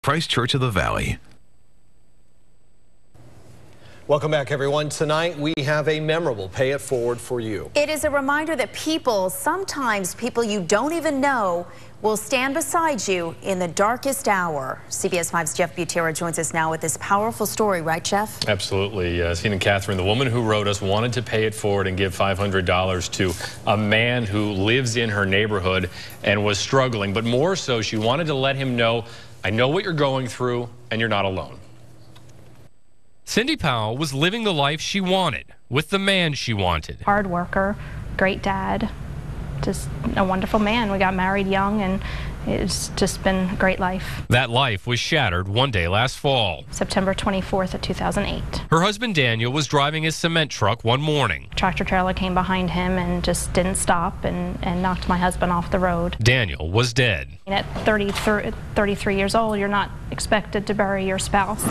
Christ Church of the Valley. Welcome back, everyone. Tonight we have a memorable Pay It Forward for you. It is a reminder that sometimes people you don't even know, will stand beside you in the darkest hour. CBS 5's Jeff Butera joins us now with this powerful story, right, Jeff? Absolutely. Scene and Catherine, the woman who wrote us, wanted to pay it forward and give $500 to a man who lives in her neighborhood and was struggling. But more so, she wanted to let him know, I know what you're going through, and you're not alone. Cindy Powell was living the life she wanted with the man she wanted. Hard worker, great dad, just a wonderful man. We got married young, and it's just been a great life. That life was shattered one day last fall. September 24th of 2008. Her husband Daniel was driving his cement truck one morning. Tractor trailer came behind him and just didn't stop and knocked my husband off the road. Daniel was dead. At 33 years old, you're not expected to bury your spouse.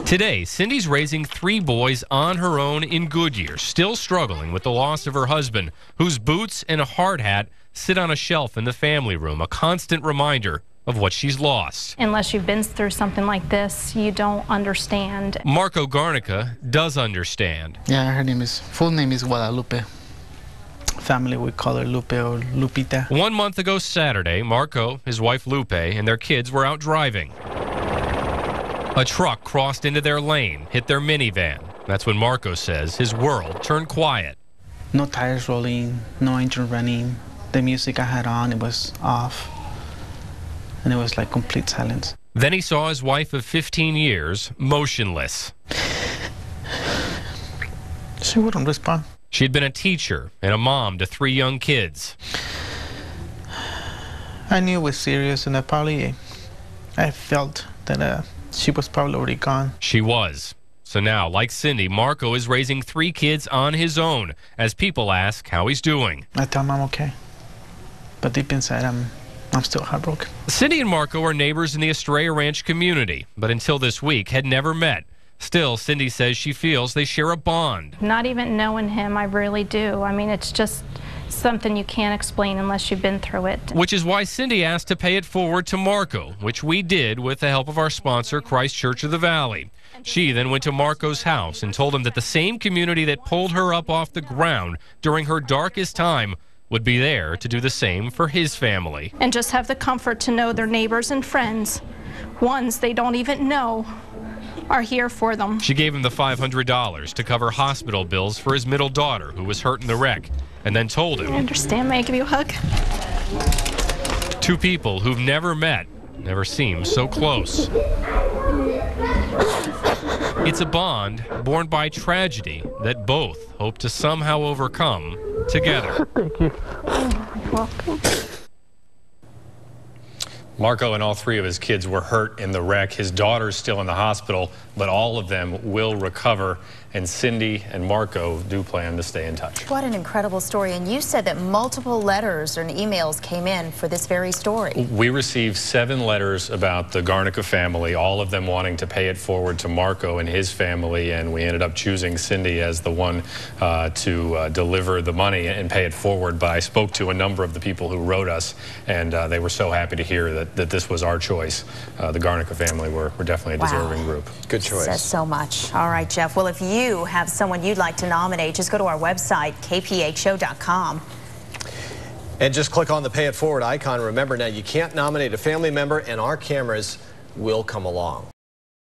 Today, Cindy's raising 3 boys on her own in Goodyear, still struggling with the loss of her husband, whose boots and a hard hat sit on a shelf in the family room, a constant reminder of what she's lost. Unless you've been through something like this, you don't understand. Marco Garnica does understand. Yeah, her full name is Guadalupe. Family would call her Lupe or Lupita. 1 month ago Saturday, Marco, his wife Lupe, and their kids were out driving. A truck crossed into their lane, hit their minivan. That's when Marco says his world turned quiet. No tires rolling, no engine running. The music I had on, it was off. And it was like complete silence. Then he saw his wife of 15 years motionless. She wouldn't respond. She had been a teacher and a mom to 3 young kids. I knew it was serious, and I felt that she was probably already gone. She was. So now, like Cindy, Marco is raising 3 kids on his own as people ask how he's doing. I tell him I'm okay, but deep inside I'm still heartbroken. Cindy and Marco are neighbors in the Estrella Ranch community, but until this week had never met. Still, Cindy says she feels they share a bond. Not even knowing him, I really do. I mean, it's just something you can't explain unless you've been through it. Which is why Cindy asked to pay it forward to Marco, which we did with the help of our sponsor, Christ Church of the Valley. She then went to Marco's house and told him that the same community that pulled her up off the ground during her darkest time would be there to do the same for his family. And just have the comfort to know their neighbors and friends, ones they don't even know, are here for them. She gave him the $500 to cover hospital bills for his middle daughter, who was hurt in the wreck, and then told him, I understand. May I give you a hug? 2 people who've never met never seem so close. It's a bond born by tragedy that both hope to somehow overcome together. Thank you. You're welcome. Marco and all 3 of his kids were hurt in the wreck. His daughter's still in the hospital, but all of them will recover. And Cindy and Marco do plan to stay in touch. What an incredible story. And you said that multiple letters and emails came in for this very story. We received 7 letters about the Garnica family, all of them wanting to pay it forward to Marco and his family, and we ended up choosing Cindy as the one to deliver the money and pay it forward. But I spoke to a number of the people who wrote us, and they were so happy to hear that this was our choice. The Garnica family were definitely a deserving group. Good choice. Says so much. All right, Jeff. Well, if you have someone you'd like to nominate, just go to our website, kphshow.com. And just click on the Pay It Forward icon. Remember, now you can't nominate a family member, and our cameras will come along.